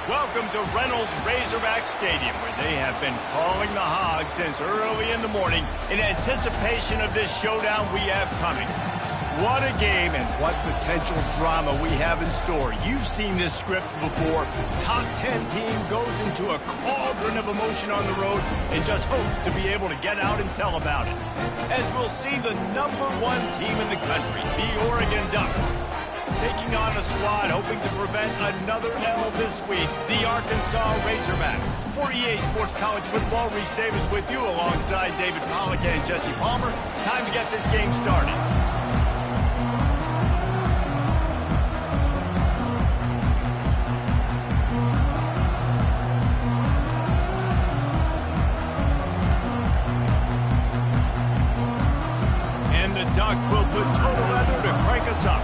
Welcome to Reynolds Razorback Stadium, where they have been calling the Hogs since early in the morning in anticipation of this showdown we have coming. What a game and what potential drama we have in store. You've seen this script before. Top 10 team goes into a cauldron of emotion on the road and just hopes to be able to get out and tell about it. As we'll see the #1 team in the country, the Oregon Ducks, taking on a squad hoping to prevent another L this week, the Arkansas Razorbacks. For EA Sports College Football, Reese Davis with you alongside David Pollack and Jesse Palmer. Time to get this game started. And the Ducks will put total leather to crank us up.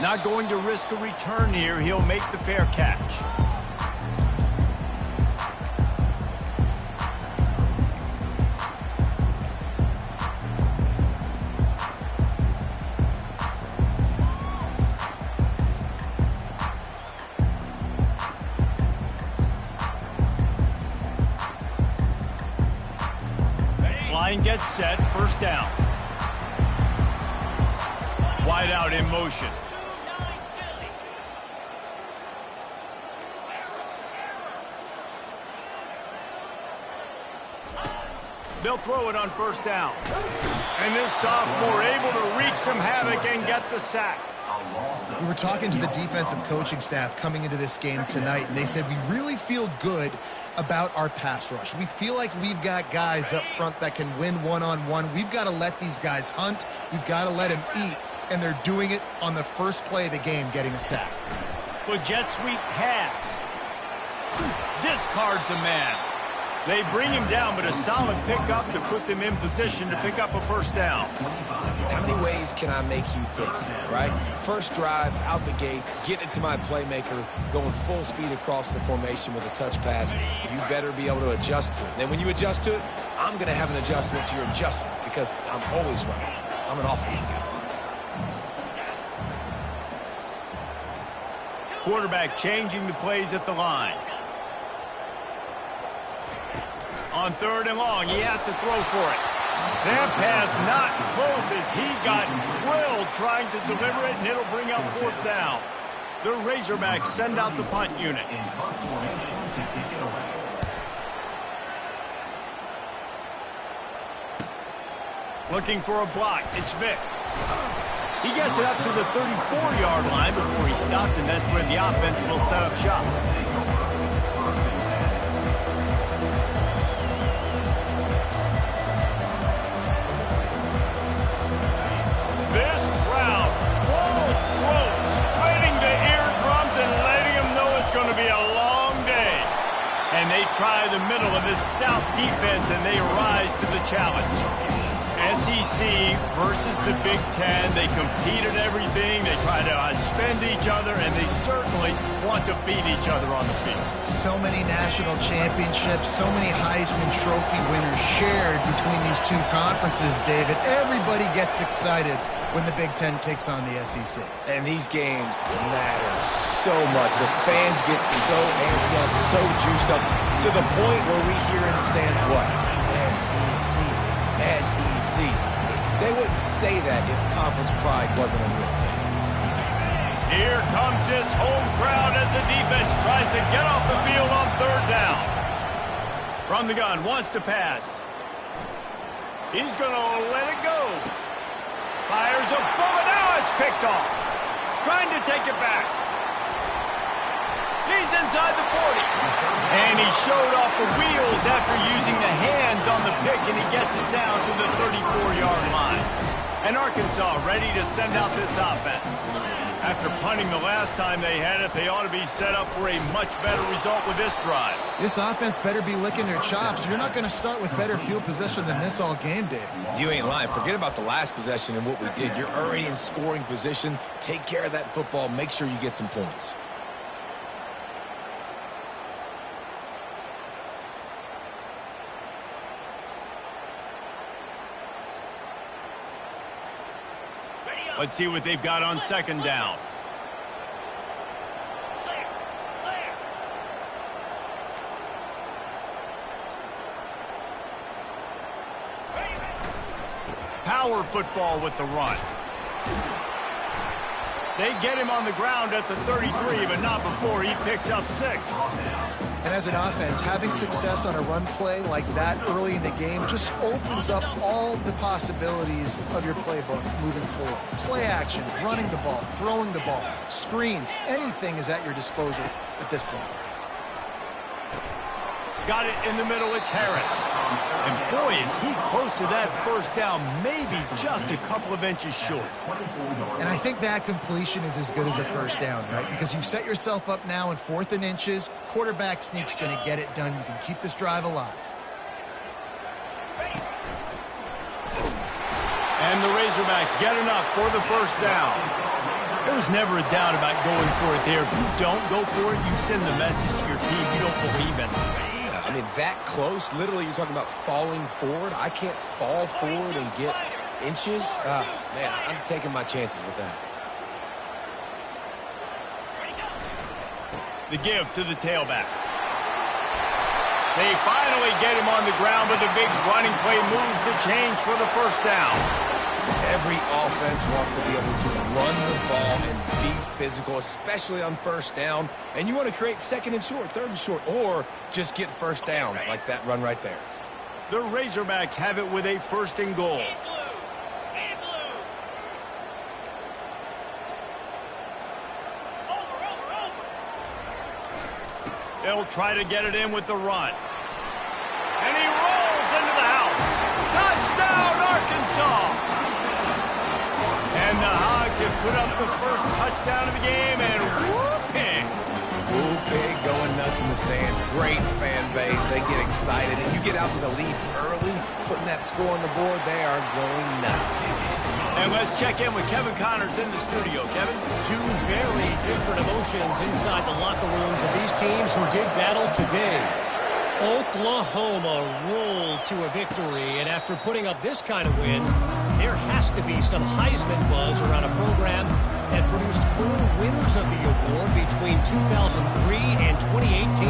Not going to risk a return here. He'll make the fair catch. Line gets set. First down. Wide out in motion. They'll throw it on first down. And this sophomore able to wreak some havoc and get the sack. We were talking to the defensive coaching staff coming into this game tonight, and they said we really feel good about our pass rush. We feel like we've got guys up front that can win one-on-one. We've got to let these guys hunt. We've got to let them eat, and they're doing it on the first play of the game, getting a sack. Well, jet sweep pass. Discards a man. They bring him down, but a solid pickup to put them in position to pick up a first down. How many ways can I make you think, right? First drive, out the gates, get it to my playmaker, going full speed across the formation with a touch pass. You better be able to adjust to it. Then when you adjust to it, I'm going to have an adjustment to your adjustment because I'm always right. I'm an offensive guy. Quarterback changing the plays at the line. On third and long, he has to throw for it. That pass not close as he got drilled trying to deliver it, and it'll bring up fourth down. The Razorbacks send out the punt unit. Looking for a block. It's Vick. He gets it up to the 34-yard line before he stopped, and that's where the offense will set up shop. This crowd, full throat, spreading the eardrums and letting them know it's going to be a long day. And they try the middle of this stout defense, and they rise to the challenge. SEC versus the Big Ten. They compete at everything. They try to outspend each other, and they certainly want to beat each other on the field. So many national championships, so many Heisman Trophy winners shared between these two conferences, David. Everybody gets excited when the Big Ten takes on the SEC. And these games matter so much. The fans get so amped up, so juiced up, to the point where we hear in the stands, what? SEC. SEC. They wouldn't say that if conference pride wasn't a real thing. Here comes this home crowd as the defense tries to get off the field on third down. From the gun, wants to pass. He's going to let it go. Fires a bullet. Now it's picked off. Trying to take it back. He's inside the 40. And he showed off the wheels after using the hands on the pick, and he gets it down to the 34-yard line. And Arkansas ready to send out this offense. After punting the last time they had it, they ought to be set up for a much better result with this drive. This offense better be licking their chops. You're not going to start with better field possession than this all game, Dave. You ain't lying. Forget about the last possession and what we did. You're already in scoring position. Take care of that football. Make sure you get some points. Let's see what they've got on second down. Power football with the run. They get him on the ground at the 33, but not before he picks up 6. And as an offense, having success on a run play like that early in the game just opens up all the possibilities of your playbook moving forward. Play action, running the ball, throwing the ball, screens, anything is at your disposal at this point. Got it in the middle, it's Harris. And boy, is he close to that first down, maybe just a couple of inches short. And I think that completion is as good as a first down, right? Because you've set yourself up now in 4th and inches. Quarterback sneak's going to get it done. You can keep this drive alive. And the Razorbacks get enough for the first down. There was never a doubt about going for it there. If you don't go for it, you send the message to your team you don't believe in them. I mean, that close, literally you're talking about falling forward. I can't fall forward and get inches. Man, I'm taking my chances with that. The give to the tailback. They finally get him on the ground, but the big running play moves the chains for the first down. Every offense wants to be able to run the ball and be physical, especially on first down. And you want to create 2nd and short, 3rd and short, or just get first downs like that run right there. The Razorbacks have it with a 1st and goal. They'll try to get it in with the run. And he rolls into the house. Touchdown, Arkansas! And the Hogs have put up the first touchdown of the game, and whooping. Whooping, going nuts in the stands. Great fan base. They get excited. And you get out to the lead early, putting that score on the board, they are going nuts. And let's check in with Kevin Connors in the studio. Kevin? Two very different emotions inside the locker rooms of these teams who did battle today. Oklahoma rolled to a victory, and after putting up this kind of win, there has to be some Heisman buzz around a program that produced 4 winners of the award between 2003 and 2018.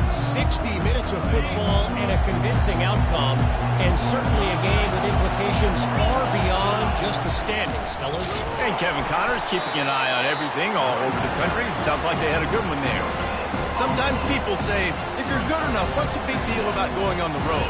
60 minutes of football and a convincing outcome, and certainly a game with implications far beyond just the standings, fellas. And Kevin Connors keeping an eye on everything all over the country. Sounds like they had a good one there. Sometimes people say, if you're good enough, what's the big deal about going on the road?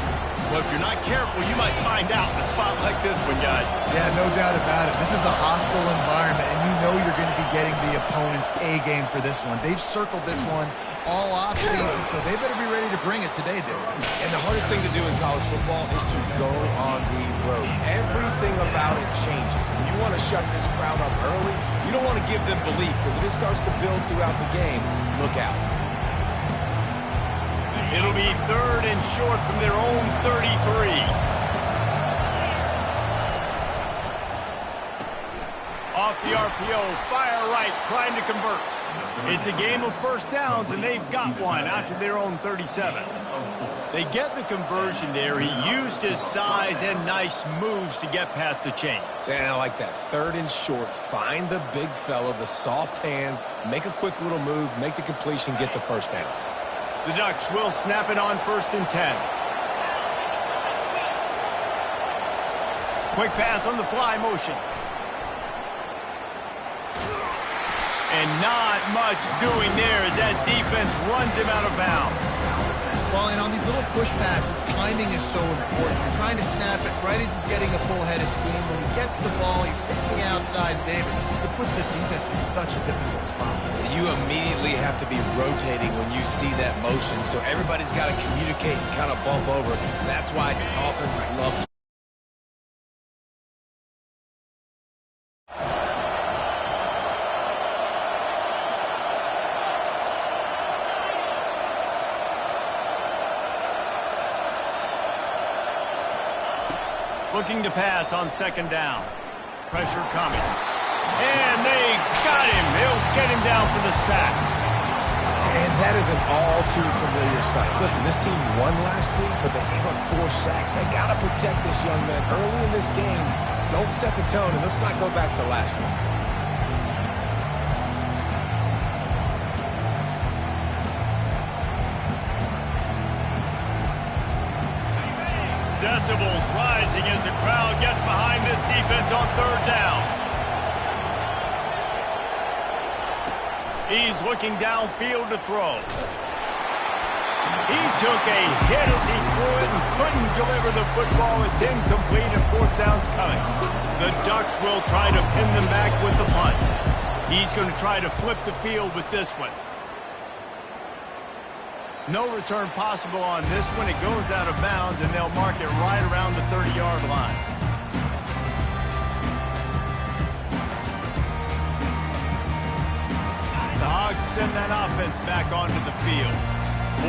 Well, if you're not careful, you might find out in a spot like this one, guys. Yeah, no doubt about it. This is a hostile environment, and you know you're going to be getting the opponent's A game for this one. They've circled this one all offseason, so they better be ready to bring it today, dude. And the hardest thing to do in college football is to go on the road. Everything about it changes, and you want to shut this crowd up early. You don't want to give them belief, because if it starts to build throughout the game, look out. It'll be 3rd and short from their own 33. Off the RPO, fire right, trying to convert. It's a game of first downs, and they've got one out to their own 37. They get the conversion there. He used his size and nice moves to get past the chains. And I like that. 3rd and short. Find the big fella, the soft hands, make a quick little move, make the completion, get the first down. The Ducks will snap it on 1st and 10. Quick pass on the fly motion. And not much doing there as that defense runs him out of bounds. Well, and on these little push passes, timing is so important. You're trying to snap it right as he's getting a full head of steam. When he gets the ball, he's hitting the outside, David. It puts the defense in such a difficult spot. You immediately have to be rotating when you see that motion, so everybody's got to communicate and kind of bump over. That's why offenses love to. Looking to pass on 2nd down. Pressure coming. And they got him. They'll get him down for the sack. And that is an all-too-familiar sight. Listen, this team won last week, but they gave up 4 sacks. They got to protect this young man early in this game. Don't set the tone, and let's not go back to last week. Decibels rising as the crowd gets behind this defense on third down. He's looking downfield to throw. He took a hit as he threw it and couldn't deliver the football. It's incomplete and fourth down's coming. The Ducks will try to pin them back with the punt. He's going to try to flip the field with this one. No return possible on this one. It goes out of bounds, and they'll mark it right around the 30-yard line. The Hogs send that offense back onto the field.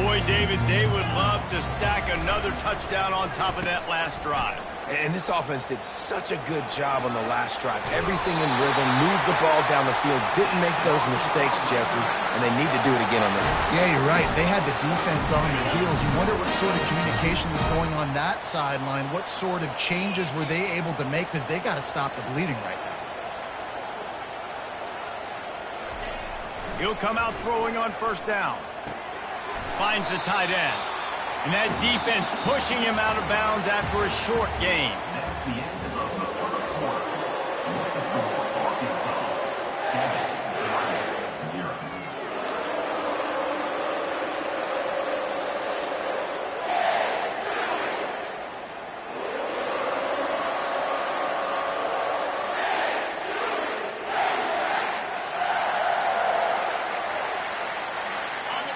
Boy, David, they would love to stack another touchdown on top of that last drive. And this offense did such a good job on the last drive. Everything in rhythm, moved the ball down the field, didn't make those mistakes, Jesse, and they need to do it again on this one. Yeah, you're right. They had the defense on their heels. You wonder what sort of communication was going on that sideline. What sort of changes were they able to make, because they got to stop the bleeding right now. He'll come out throwing on first down. Finds the tight end. And that defense pushing him out of bounds after a short gain.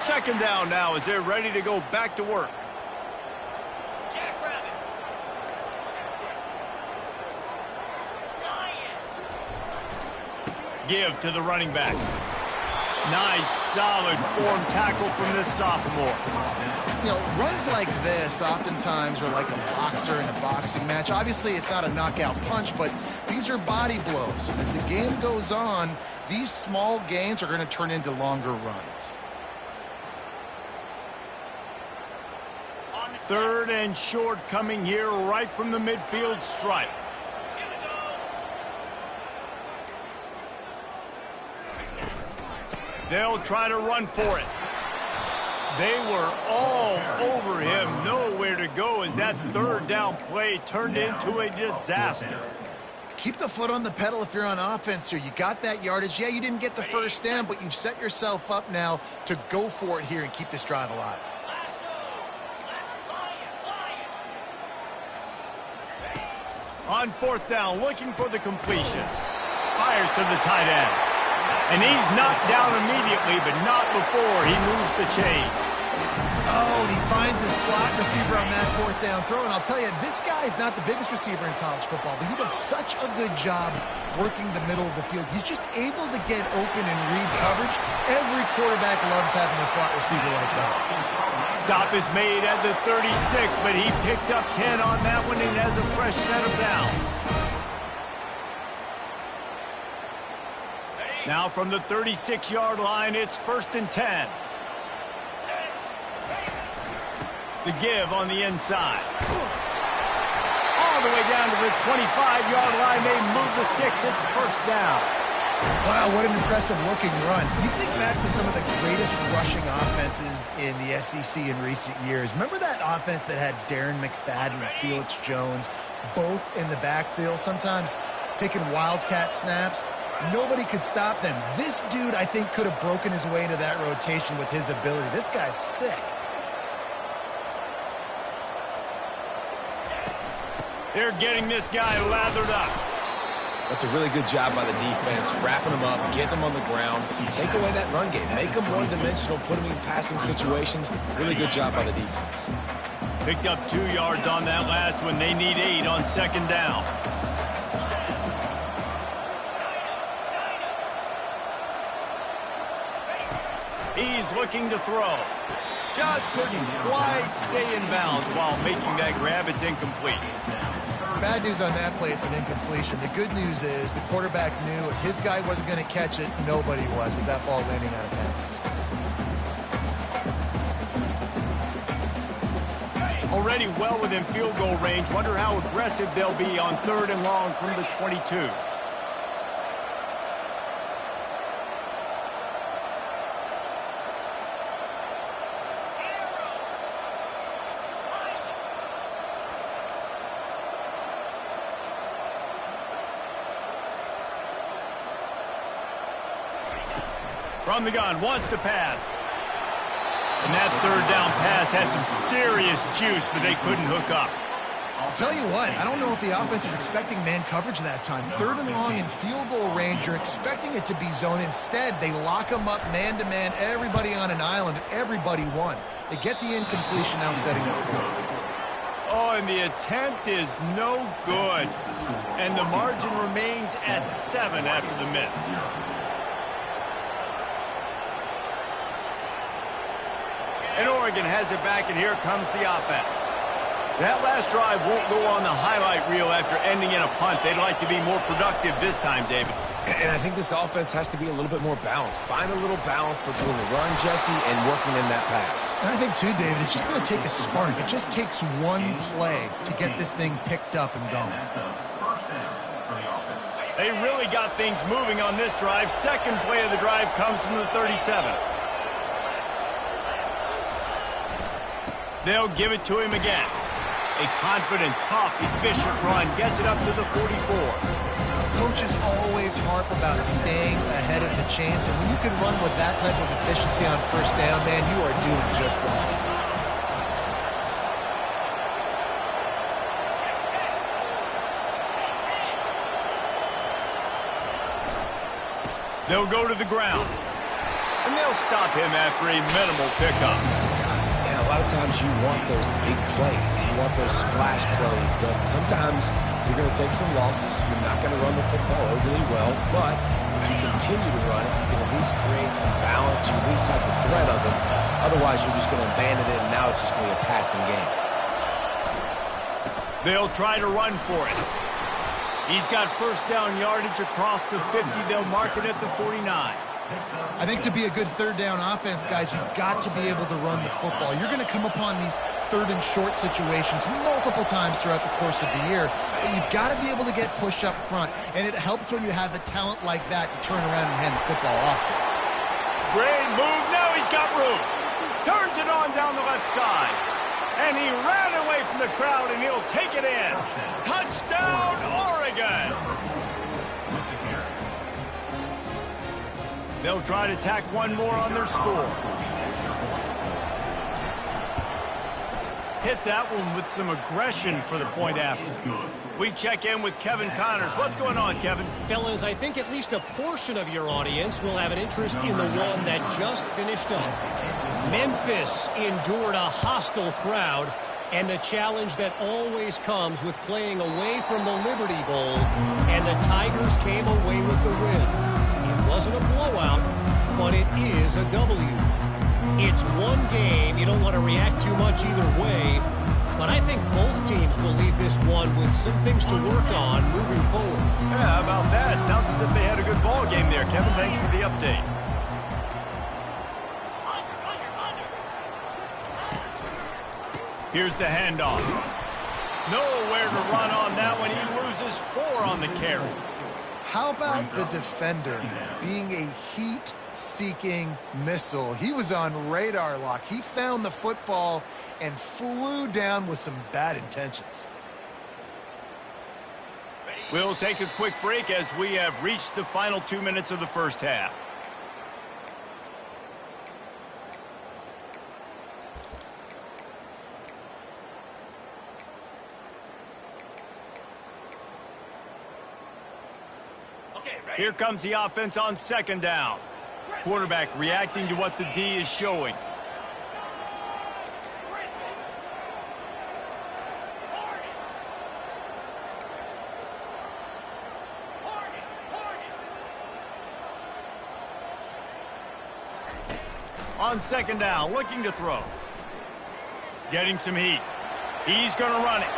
Second down now as they're ready to go back to work. Give to the running back. Nice, solid form tackle from this sophomore. You know, runs like this oftentimes are like a boxer in a boxing match. Obviously, it's not a knockout punch, but these are body blows. As the game goes on, these small gains are going to turn into longer runs. Third and short coming here right from the midfield stripe. They'll try to run for it. They were all over him. Nowhere to go as that third down play turned into a disaster. Keep the foot on the pedal if you're on offense here. You got that yardage. Yeah, you didn't get the first down, but you've set yourself up now to go for it here and keep this drive alive. On fourth down, looking for the completion. Fires to the tight end. And he's knocked down immediately, but not before he moves the chains. Oh, and he finds his slot receiver on that fourth down throw. And I'll tell you, this guy is not the biggest receiver in college football, but he does such a good job working the middle of the field. He's just able to get open and read coverage. Every quarterback loves having a slot receiver like that. Stop is made at the 36, but he picked up 10 on that one and has a fresh set of downs. Now from the 36-yard line, it's 1st and 10. The give on the inside. All the way down to the 25-yard line. They move the sticks. It's first down. Wow, what an impressive-looking run. You think back to some of the greatest rushing offenses in the SEC in recent years. Remember that offense that had Darren McFadden and Felix Jones both in the backfield, sometimes taking wildcat snaps? Nobody could stop them. This dude, I think, could have broken his way into that rotation with his ability. This guy's sick. They're getting this guy lathered up. That's a really good job by the defense, wrapping them up, getting them on the ground. Take away that run game. Make them one-dimensional, put them in passing situations. Really good job by the defense. Picked up 2 yards on that last one. They need 8 on second down. He's looking to throw. Just couldn't quite stay in bounds while making that grab. It's incomplete. Bad news on that play, it's an incompletion. The good news is the quarterback knew if his guy wasn't going to catch it, nobody was with that ball landing out of bounds. already well within field goal range. Wonder how aggressive they'll be on 3rd and long from the 22. From the gun, wants to pass. And that 3rd down pass had some serious juice, but they couldn't hook up. I'll tell you what, I don't know if the offense was expecting man coverage that time. 3rd and long in field goal range, you're expecting it to be zone. Instead, they lock them up man-to-man, everybody on an island, and everybody won. They get the incompletion now setting up 4th. Oh, and the attempt is no good. And the margin remains at 7 after the miss. And Oregon has it back, and here comes the offense. That last drive won't go on the highlight reel after ending in a punt. They'd like to be more productive this time, David. And I think this offense has to be a little bit more balanced. Find a little balance between the run, Jesse, and working in that pass. And I think, too, David, it's just going to take a spark. It just takes one play to get this thing picked up and going. They really got things moving on this drive. Second play of the drive comes from the 37. They'll give it to him again. A confident, tough, efficient run gets it up to the 44. Coaches always harp about staying ahead of the chains, and when you can run with that type of efficiency on 1st down, man, you are doing just that. They'll go to the ground, and they'll stop him after a minimal pickup. A lot of times you want those big plays. You want those splash plays, but sometimes you're going to take some losses. You're not going to run the football overly well, but if you continue to run it, you can at least create some balance. You at least have the threat of it. Otherwise, you're just going to abandon it, and now it's just going to be a passing game. They'll try to run for it. He's got 1st down yardage across the 50. They'll mark it at the 49. I think to be a good 3rd down offense, guys, you've got to be able to run the football. You're going to come upon these 3rd and short situations multiple times throughout the course of the year, but you've got to be able to get push up front, and it helps when you have a talent like that to turn around and hand the football off to. Great move. Now he's got room. Turns it on down the left side. And he ran away from the crowd, and he'll take it in. Touchdown, Oregon! They'll try to tack one more on their score. Hit that one with some aggression for the point after. We check in with Kevin Connors. What's going on, Kevin? Fellas, I think at least a portion of your audience will have an interest in the one that just finished up. Memphis endured a hostile crowd and the challenge that always comes with playing away from the Liberty Bowl, and the Tigers came away with the win. It wasn't a blowout, but it is a W. It's one game. You don't want to react too much either way, but I think both teams will leave this one with some things to work on moving forward. Yeah, how about that? Sounds as if they had a good ball game there. Kevin, thanks for the update. Here's the handoff. Nowhere to run on that one. He loses 4 on the carry. How about the defender being a heat-seeking missile? He was on radar lock. He found the football and flew down with some bad intentions. We'll take a quick break as we have reached the final 2 minutes of the first half. Here comes the offense on 2nd down. Quarterback reacting to what the D is showing. On 2nd down, looking to throw. Getting some heat. He's going to run it.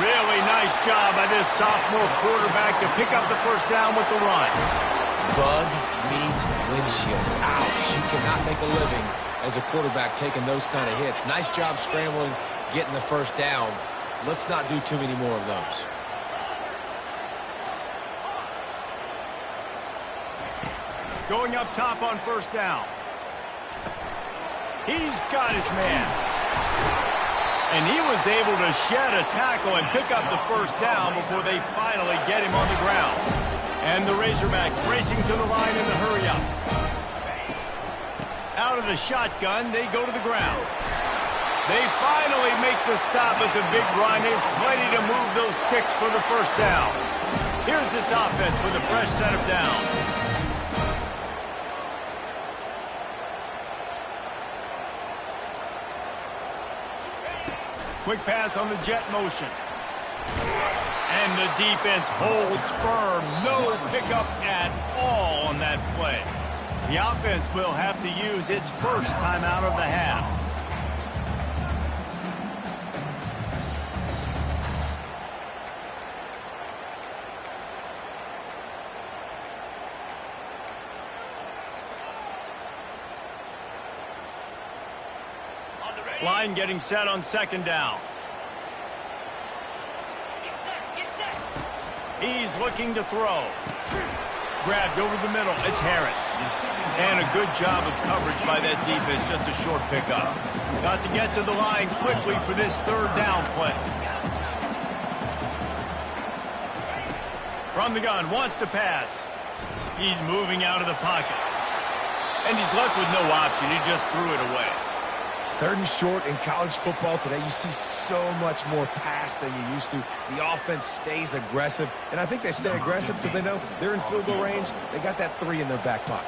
Really nice job by this sophomore quarterback to pick up the 1st down with the run. Bug meat windshield. Ouch. You cannot make a living as a quarterback taking those kind of hits. Nice job scrambling, getting the first down. Let's not do too many more of those. Going up top on first down. He's got his man. And he was able to shed a tackle and pick up the first down before they finally get him on the ground. And the Razorbacks racing to the line in the hurry-up. Out of the shotgun, they go to the ground. They finally make the stop at the big run. Is plenty to move those sticks for the first down. Here's this offense with a fresh set of downs. Quick pass on the jet motion. And the defense holds firm. No pickup at all on that play. The offense will have to use its first timeout of the half. Line getting set on second down. He's looking to throw. Grabbed over the middle. It's Harris. And a good job of coverage by that defense. Just a short pickup. Got to get to the line quickly for this third down play. From the gun. Wants to pass. He's moving out of the pocket. And he's left with no option. He just threw it away. Third and short in college football today, you see so much more pass than you used to. The offense stays aggressive, and I think they stay aggressive because they know they're in field goal range. They got that 3 in their back pocket.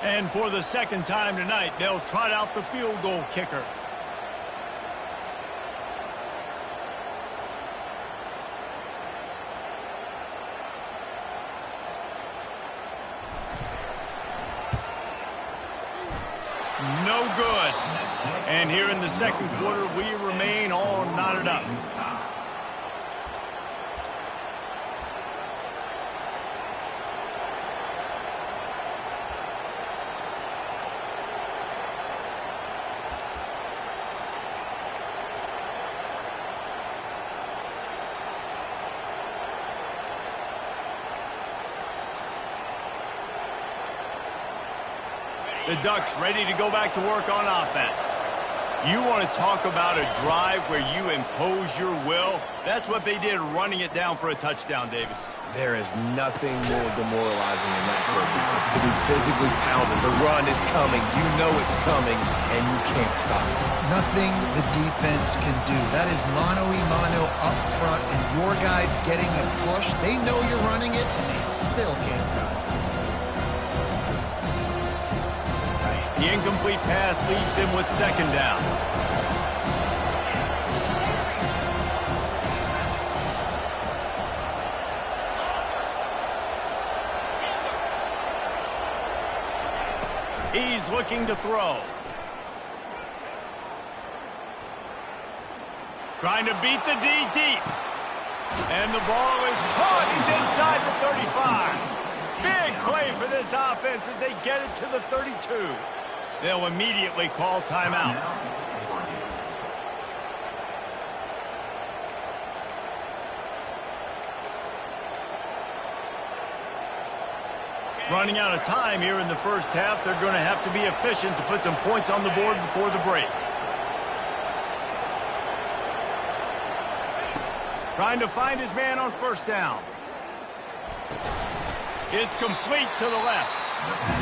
And for the second time tonight, they'll trot out the field goal kicker. No good. And here in the second quarter, we remain all knotted up. The Ducks ready to go back to work on offense. You want to talk about a drive where you impose your will? That's what they did, running it down for a touchdown, David. There is nothing more demoralizing than that for a defense. To be physically pounded. The run is coming. You know it's coming, and you can't stop it. Nothing the defense can do. That is mano-a-mano up front, and your guys getting a push. They know you're running it, and they still can't stop it. The incomplete pass leaves him with second down. He's looking to throw. Trying to beat the D deep. And the ball is caught. He's inside the 35. Big play for this offense as they get it to the 32. They'll immediately call timeout. Running out of time here in the first half. They're going to have to be efficient to put some points on the board before the break. Trying to find his man on first down. It's complete to the left.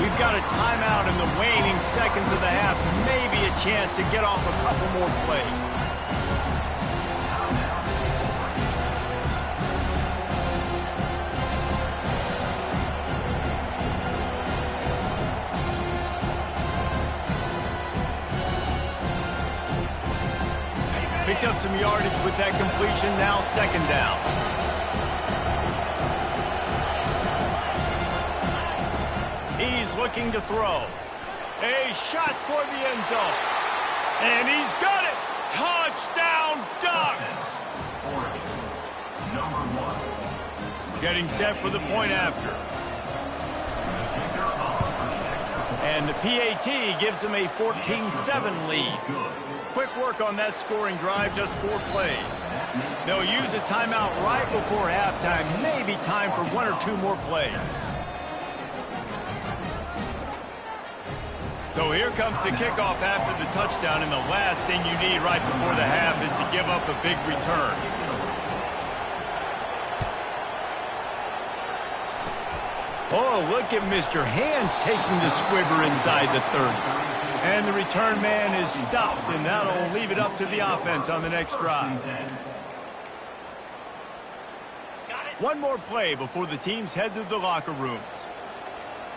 We've got a timeout in the waning seconds of the half. Maybe a chance to get off a couple more plays. Picked up some yardage with that completion. Now second down. He's looking to throw. A shot toward the end zone. And he's got it. Touchdown, Ducks. Getting set for the point after. And the PAT gives them a 14-7 lead. Quick work on that scoring drive, just 4 plays. They'll use a timeout right before halftime. Maybe time for 1 or 2 more plays. So here comes the kickoff after the touchdown, and the last thing you need right before the half is to give up a big return. Oh, look at Mr. Hands taking the squibber inside the 30. And the return man is stopped, and that'll leave it up to the offense on the next drive. One more play before the teams head to the locker rooms.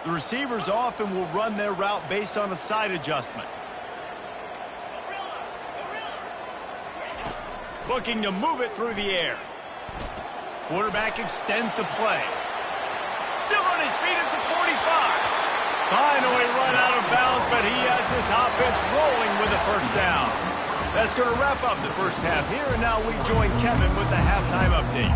The receivers often will run their route based on a side adjustment. Looking to move it through the air. Quarterback extends the play. Still on his feet at the 45. Finally run out of bounds, but he has this offense rolling with a first down. That's going to wrap up the first half here, and now we join Kevin with the halftime update.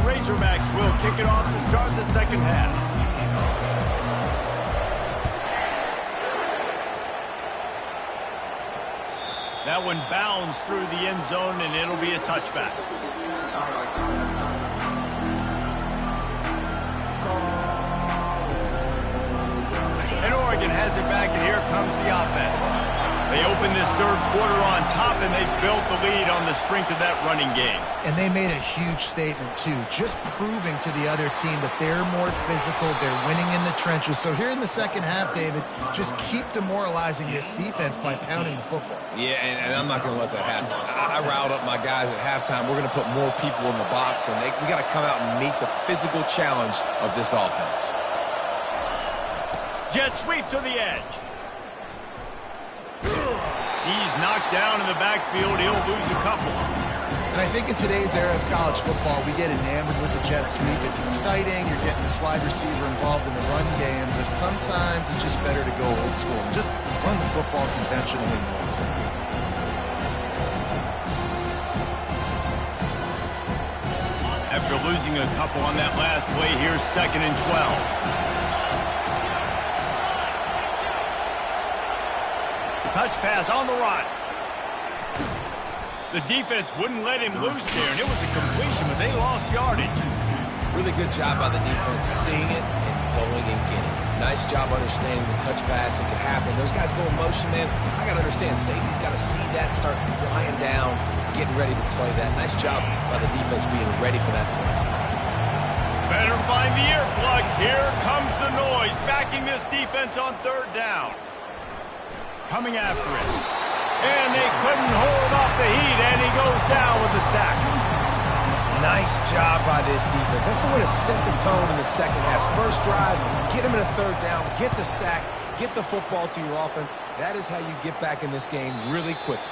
Razorbacks will kick it off to start the second half. That one bounds through the end zone, and it'll be a touchback. And Oregon has it back, and here comes the offense. They open this third quarter on top, and they've built the lead on the strength of that running game. And they made a huge statement, too, just proving to the other team that they're more physical, they're winning in the trenches. So here in the second half, David, just keep demoralizing this defense by pounding the football. Yeah, and I'm not going to let that happen. I riled up my guys at halftime. We're going to put more people in the box, and we got to come out and meet the physical challenge of this offense. Jet sweep to the edge. He's knocked down in the backfield. He'll lose a couple. And I think in today's era of college football, we get enamored with the jet sweep. It's exciting. You're getting this wide receiver involved in the run game. But sometimes it's just better to go old school and just run the football conventionally in one second. After losing a couple on that last play, here's 2nd and 12. Touch pass on the run. The defense wouldn't let him loose there, and it was a completion, but they lost yardage. Really good job by the defense, seeing it and going and getting it. Nice job understanding the touch pass that could happen. Those guys go in motion, man. I got to understand, safety's got to see that, start flying down, getting ready to play that. Nice job by the defense being ready for that play. Better find the earplugs. Here comes the noise, backing this defense on 3rd down. Coming after it. And they couldn't hold off the heat, and he goes down with the sack. Nice job by this defense. That's the way to set the tone in the second half. First drive, get him in a 3rd down, get the sack, get the football to your offense. That is how you get back in this game really quickly.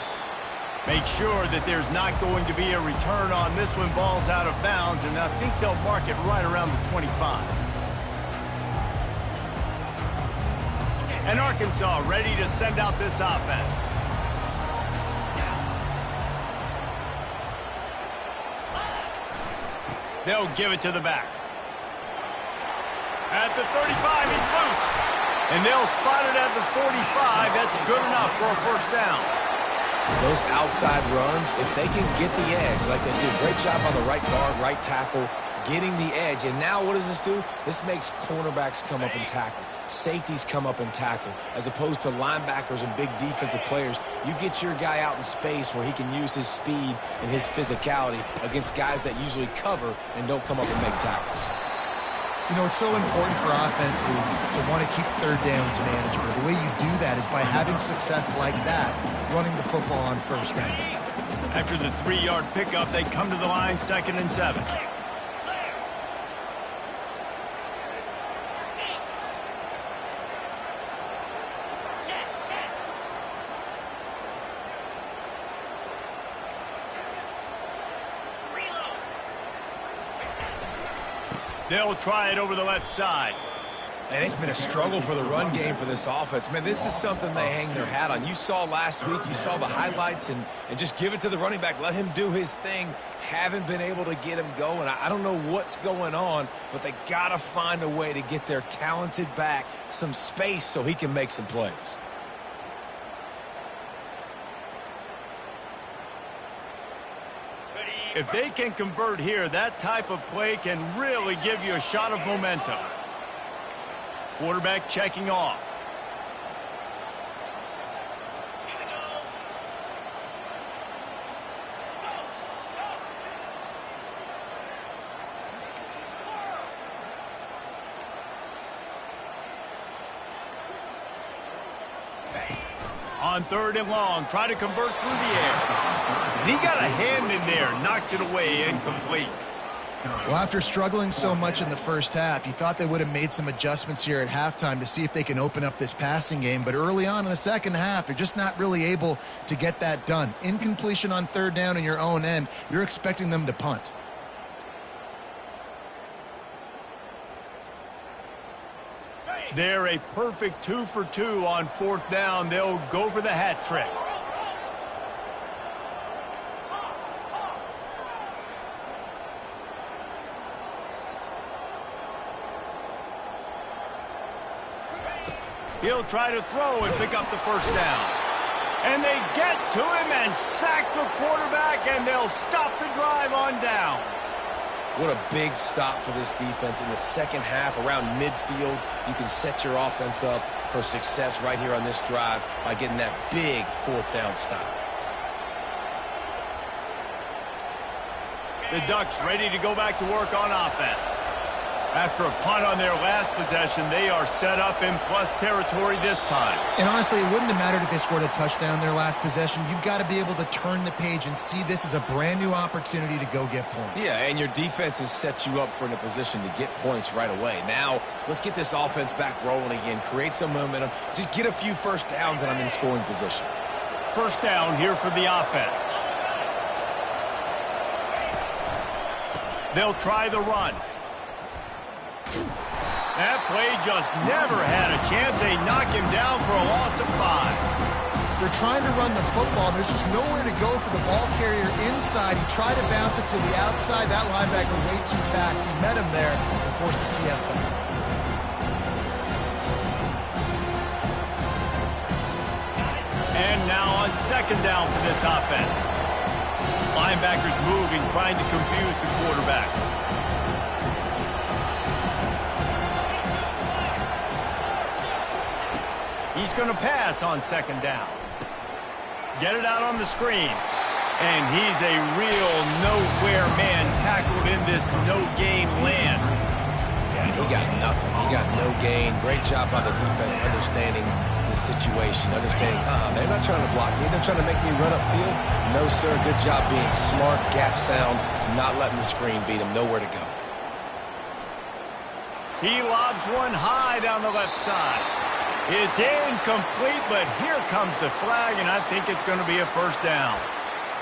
Make sure that there's not going to be a return on this one. Ball's out of bounds, and I think they'll mark it right around the 25. And Arkansas ready to send out this offense. They'll give it to the back. At the 35, he's loose. And they'll spot it at the 45. That's good enough for a first down. Those outside runs, if they can get the edge, like they do, great job on the right guard, right tackle, getting the edge. And now what does this do? This makes cornerbacks come up and tackle. Safeties come up and tackle. As opposed to linebackers and big defensive players, you get your guy out in space where he can use his speed and his physicality against guys that usually cover and don't come up and make tackles. You know, it's so important for offenses to want to keep 3rd downs manageable. The way you do that is by having success like that, running the football on 1st down. After the 3-yard pickup, they come to the line 2nd and 7. They'll try it over the left side. And it's been a struggle for the run game for this offense. Man, this is something they hang their hat on. You saw last week, you saw the highlights, and just give it to the running back. Let him do his thing. Haven't been able to get him going. I don't know what's going on, but they got to find a way to get their talented back some space so he can make some plays. If they can convert here, that type of play can really give you a shot of momentum. Quarterback checking off. On 3rd and long, try to convert through the air. And he got a hand in there, knocks it away, incomplete. Well, after struggling so much in the first half, you thought they would have made some adjustments here at halftime to see if they can open up this passing game. But early on in the second half, they're just not really able to get that done. Incompletion on 3rd down in your own end, you're expecting them to punt. They're a perfect 2 for 2 on 4th down. They'll go for the hat trick. He'll try to throw and pick up the 1st down. And they get to him and sack the quarterback, and they'll stop the drive on downs. What a big stop for this defense in the second half around midfield. You can set your offense up for success right here on this drive by getting that big 4th down stop. The Ducks ready to go back to work on offense. After a punt on their last possession, they are set up in plus territory this time. And honestly, it wouldn't have mattered if they scored a touchdown their last possession. You've got to be able to turn the page and see this as a brand new opportunity to go get points. Yeah, and your defense has set you up for in a position to get points right away. Now, let's get this offense back rolling again, create some momentum, just get a few 1st downs, and I'm in scoring position. 1st down here for the offense. They'll try the run. That play just never had a chance. They knock him down for a loss of 5. They're trying to run the football. There's just nowhere to go for the ball carrier inside. He tried to bounce it to the outside. That linebacker way too fast. He met him there and forced the TFL. And now on 2nd down for this offense. Linebackers moving, trying to confuse the quarterback. He's going to pass on 2nd down. Get it out on the screen. And he's a real nowhere man tackled in this no-gain land. Yeah, he got nothing. He got no gain. Great job by the defense understanding the situation, understanding, they're not trying to block me. They're trying to make me run upfield. No, sir. Good job being smart, gap sound, not letting the screen beat him. Nowhere to go. He lobs one high down the left side. It's incomplete, but here comes the flag, and I think it's going to be a 1st down.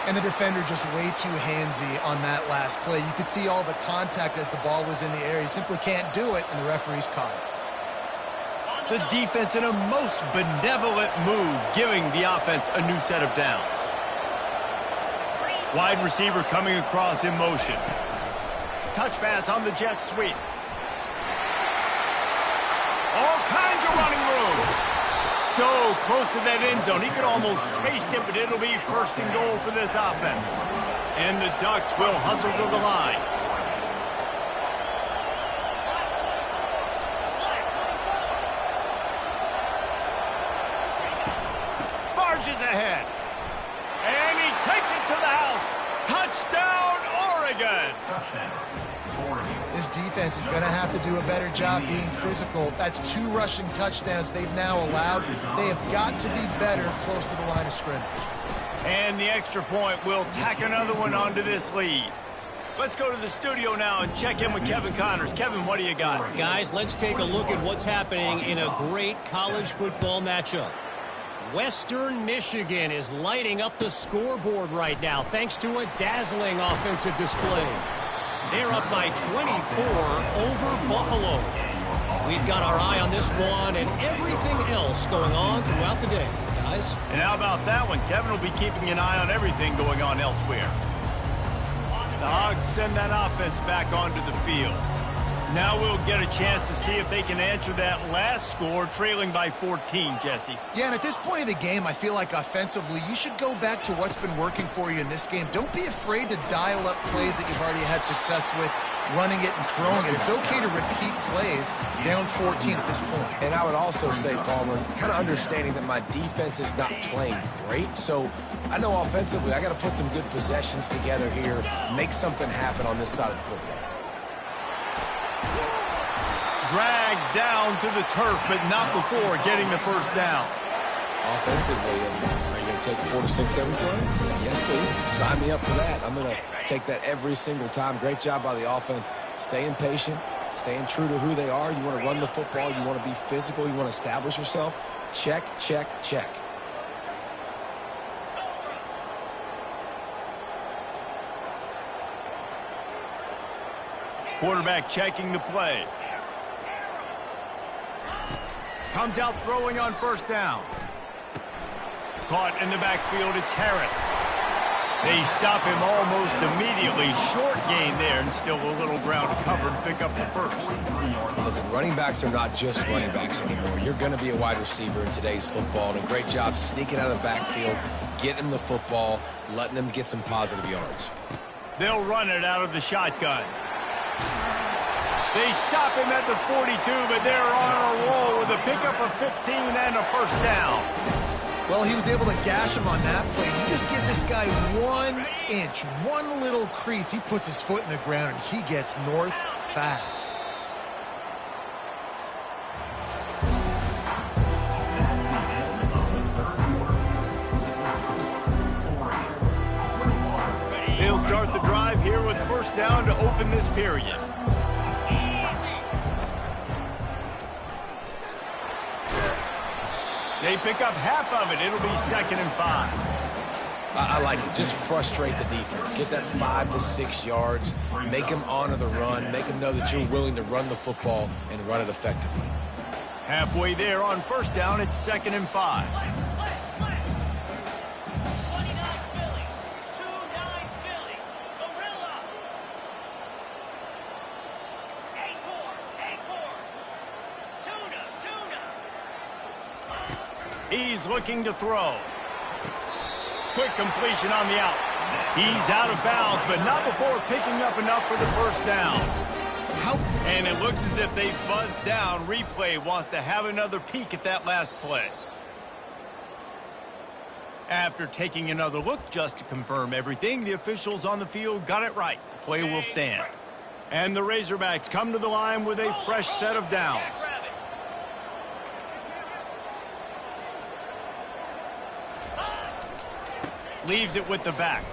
And the defender just way too handsy on that last play. You could see all the contact as the ball was in the air. He simply can't do it, and the referee's caught it. The defense in a most benevolent move, giving the offense a new set of downs. Wide receiver coming across in motion. Touch pass on the jet sweep. All kinds of running room. So close to that end zone. He could almost taste it, but it'll be 1st and goal for this offense. And the Ducks will hustle to the line. Barges ahead. And he takes it to the house. Touchdown, Oregon. This defense is going to have to do a better job being physical. That's 2 rushing touchdowns they've now allowed. They have got to be better close to the line of scrimmage. And the extra point will tack another one onto this lead. Let's go to the studio now and check in with Kevin Connors. Kevin, what do you got? Guys, let's take a look at what's happening in a great college football matchup. Western Michigan is lighting up the scoreboard right now thanks to a dazzling offensive display. They're up by 24 over Buffalo. We've got our eye on this one and everything else going on throughout the day, guys. And how about that one? Kevin will be keeping an eye on everything going on elsewhere. The Hogs send that offense back onto the field. Now we'll get a chance to see if they can answer that last score, trailing by 14, Jesse. Yeah, and at this point of the game, I feel like offensively, you should go back to what's been working for you in this game. Don't be afraid to dial up plays that you've already had success with, running it and throwing it. It's okay to repeat plays down 14 at this point. And I would also say, Palmer, kind of understanding that my defense is not playing great, so I know offensively I got to put some good possessions together here, make something happen on this side of the football. Dragged down to the turf, but not before getting the first down. Offensively, are you going to take 4 to 6 every play? Yes, please. Sign me up for that. I'm going to take that every single time. Great job by the offense. Staying patient, staying true to who they are. You want to run the football. You want to be physical. You want to establish yourself. Check, check, check. Quarterback checking the play. Comes out throwing on first down. Caught in the backfield, it's Harris. They stop him almost immediately. Short gain there, and still a little ground to cover to pick up the first. Listen, running backs are not just running backs anymore. You're going to be a wide receiver in today's football, and a great job sneaking out of the backfield, getting them the football, letting them get some positive yards. They'll run it out of the shotgun. They stop him at the 42, but they're on a roll with a pickup of 15 and a first down. Well, he was able to gash him on that play. You just give this guy 1 inch, one little crease. He puts his foot in the ground, and he gets north fast. They'll start the drive here with first down to open this period. They pick up half of it. It'll be 2nd and 5. I like it. Just frustrate the defense. Get that 5 to 6 yards. Make them honor the run. Make them know that you're willing to run the football and run it effectively. Halfway there on first down, it's 2nd and 5. He's looking to throw. Quick completion on the out. He's out of bounds, but not before picking up enough for the first down. And it looks as if they buzzed down. Replay wants to have another peek at that last play. After taking another look just to confirm everything, the officials on the field got it right. The play will stand. And the Razorbacks come to the line with a fresh set of downs. Leaves it with the back.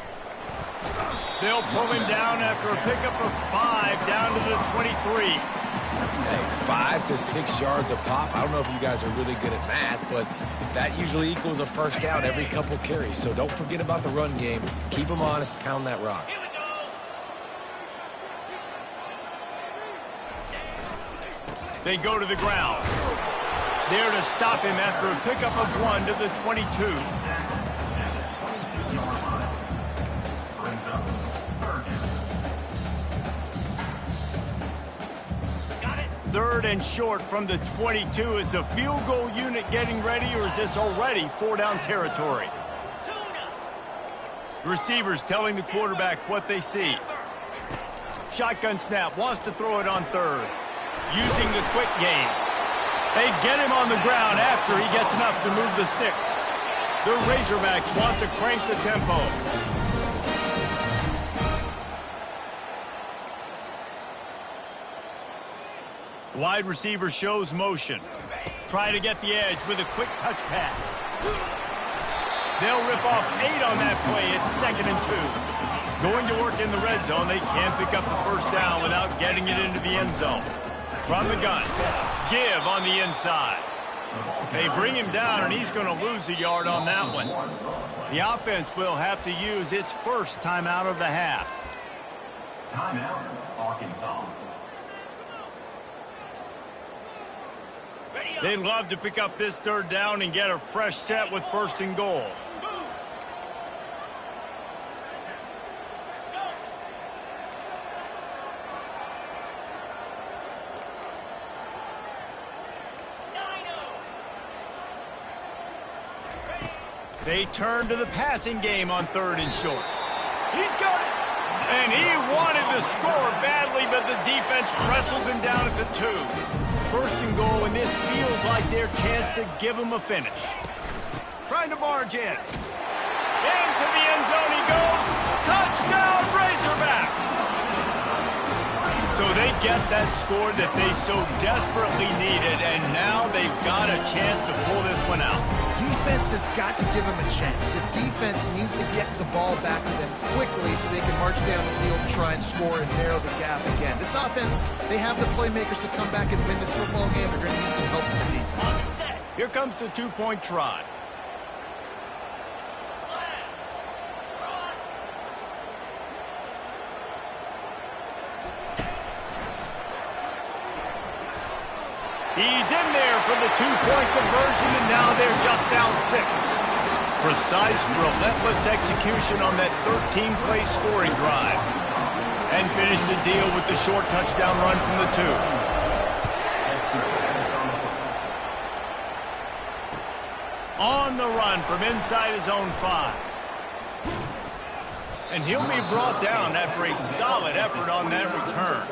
They'll pull him down after a pickup of 5 down to the 23. Hey, 5 to 6 yards a pop. I don't know if you guys are really good at math, but that usually equals a first down every couple carries. So don't forget about the run game. Keep them honest. Pound that rock. They go to the ground. There to stop him after a pickup of 1 to the 22. Third and short from the 22. Is the field goal unit getting ready, or is this already 4-down territory? Receivers telling the quarterback what they see. Shotgun snap, wants to throw it on third. Using the quick game. They get him on the ground after he gets enough to move the sticks. The Razorbacks want to crank the tempo. Wide receiver shows motion. Try to get the edge with a quick touch pass. They'll rip off 8 on that play. It's 2nd and 2. Going to work in the red zone. They can't pick up the first down without getting it into the end zone. From the gun. Give on the inside. They bring him down, and he's going to lose a yard on that one. The offense will have to use its first timeout of the half. Timeout, Arkansas. They'd love to pick up this third down and get a fresh set with 1st and goal. They turn to the passing game on 3rd and short. He's got it. And he wanted to score badly, but the defense wrestles him down at the 2. 1st and goal, and this feels like their chance to give him a finish. Trying to barge in. Into the end zone he goes. Touchdown, Razorbacks! So they get that score that they so desperately needed, and now they've got a chance to pull this one out. Defense has got to give them a chance. The defense needs to get the ball back to them quickly so they can march down the field and try and score and narrow the gap again. This offense, they have the playmakers to come back and win this football game. They're going to need some help from the defense. Here comes the 2-point try. He's in there for the 2-point conversion, and now they're just down 6. Precise, relentless execution on that 13-play scoring drive. And finish the deal with the short touchdown run from the 2. On the run from inside his own 5. And he'll be brought down after a solid effort on that return.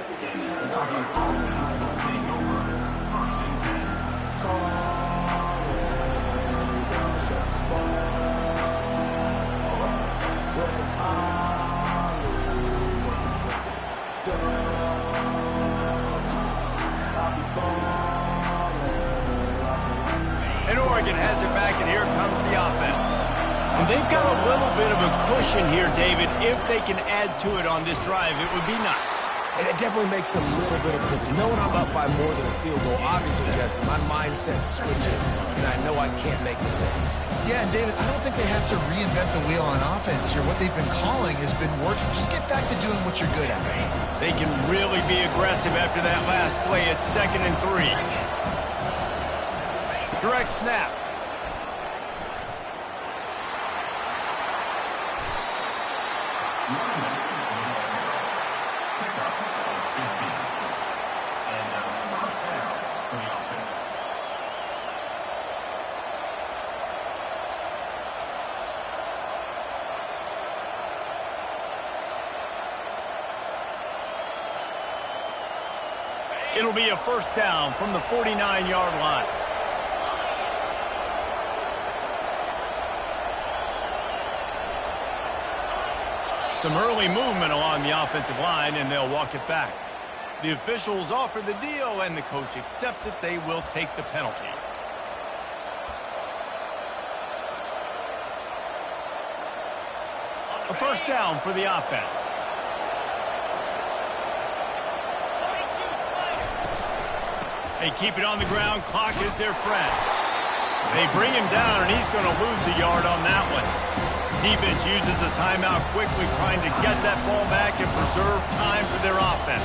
And Oregon has it back, and here comes the offense. And they've got a little bit of a cushion here, David. If they can add to it on this drive, it would be nice. And it definitely makes a little bit of a difference. Knowing I'm up by more than a field goal, obviously, Jesse, my mindset switches, and I know I can't make mistakes. Yeah, and David, I don't think they have to reinvent the wheel on offense here. What they've been calling has been working. Just get back to doing what you're good at. They can really be aggressive after that last play. It's 2nd and 3. Direct snap. It'll be a 1st down from the 49-yard line. Some early movement along the offensive line, and they'll walk it back. The officials offer the deal, and the coach accepts it. They will take the penalty. A 1st down for the offense. They keep it on the ground. Clock is their friend. They bring him down, and he's going to lose a yard on that one. Defense uses a timeout quickly, trying to get that ball back and preserve time for their offense.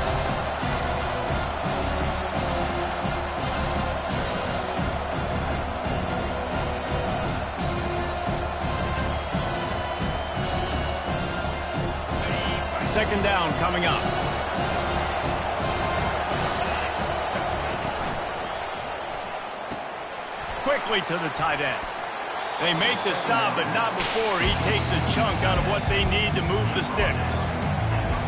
Second down coming up. Quickly to the tight end. They make the stop, but not before he takes a chunk out of what they need to move the sticks.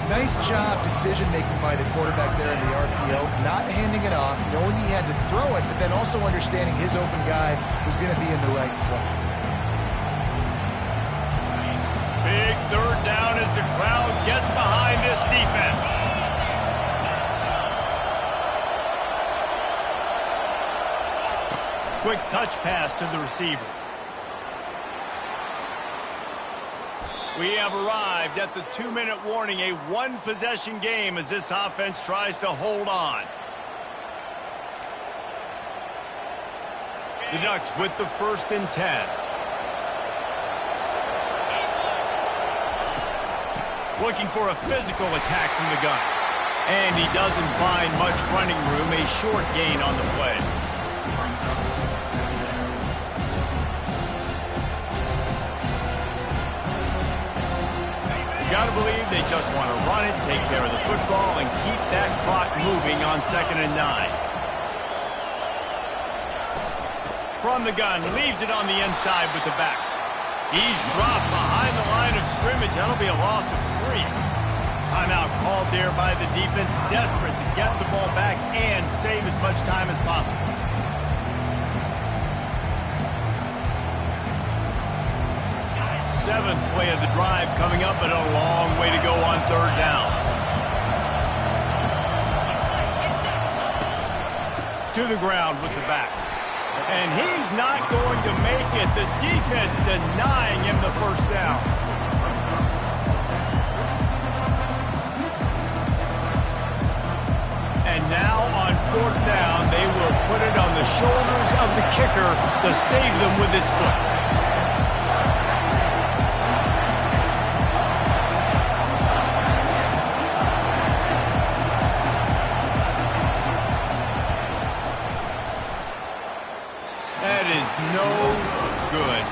Nice job decision-making by the quarterback there in the RPO, not handing it off, knowing he had to throw it, but then also understanding his open guy was going to be in the right flat. Big 3rd down as the crowd gets behind this defense. Quick touch pass to the receiver. We have arrived at the 2-minute warning, a 1-possession game as this offense tries to hold on. The Ducks with the 1st and 10. Looking for a physical attack from the gun. And he doesn't find much running room, a short gain on the play. got to believe they just want to run it, take care of the football, and keep that clock moving on 2nd and 9. From the gun, leaves it on the inside with the back. He's dropped behind the line of scrimmage. That'll be a loss of 3. Timeout called there by the defense, desperate to get the ball back and save as much time as possible. Seventh play of the drive coming up, but a long way to go on 3rd down. To the ground with the back. And he's not going to make it. The defense denying him the 1st down. And now on 4th down, they will put it on the shoulders of the kicker to save them with his foot. No good.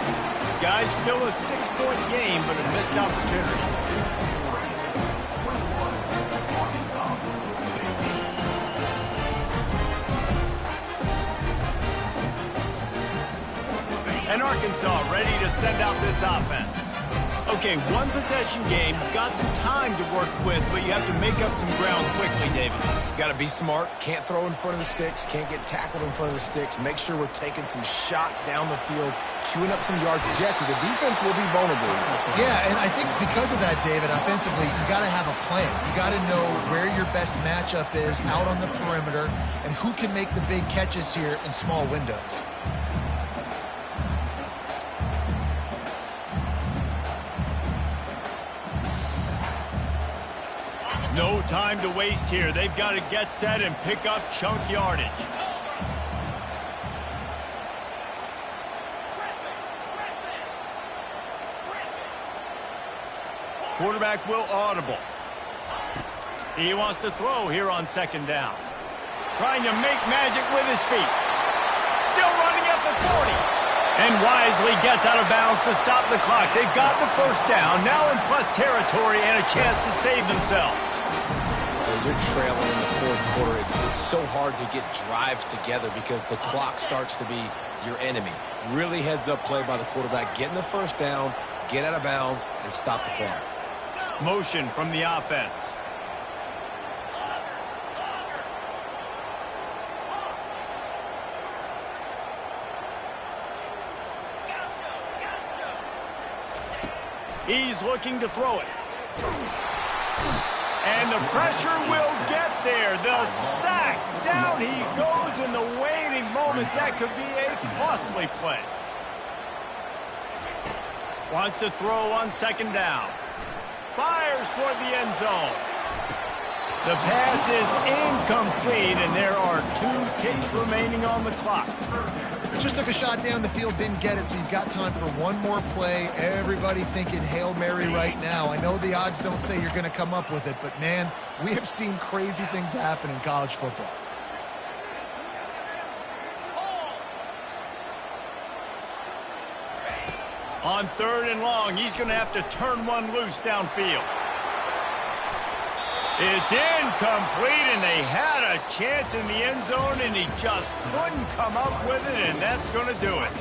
Guys, still a 6-point game, but a missed opportunity. And Arkansas ready to send out this offense. Okay, 1-possession game. Got some time to work with, but you have to make up some ground quickly, David. Got to be smart. Can't throw in front of the sticks. Can't get tackled in front of the sticks. Make sure we're taking some shots down the field, chewing up some yards. Jesse, the defense will be vulnerable. Yeah, and I think because of that, David, offensively, you got to have a plan. You got to know where your best matchup is out on the perimeter and who can make the big catches here in small windows. No time to waste here. They've got to get set and pick up chunk yardage. Quarterback will audible. He wants to throw here on 2nd down. Trying to make magic with his feet. Still running at the 40. And wisely gets out of bounds to stop the clock. They've got the 1st down. Now in plus territory and a chance to save themselves. You're trailing in the 4th quarter. It's so hard to get drives together because the clock starts to be your enemy. Really heads-up play by the quarterback. Getting the 1st down, get out of bounds, and stop the clock. Motion from the offense. He's looking to throw it. And the pressure will get there. The sack. Down he goes in the waning moments. That could be a costly play. Wants to throw on 2nd down. Fires toward the end zone. The pass is incomplete, and there are 2 ticks remaining on the clock. Just took a shot down the field, didn't get it, so you've got time for one more play. Everybody thinking Hail Mary right now. I know the odds don't say you're going to come up with it, but, man, we have seen crazy things happen in college football. On 3rd and long, he's going to have to turn one loose downfield. It's incomplete, and they had a chance in the end zone, and he just couldn't come up with it, and that's going to do it.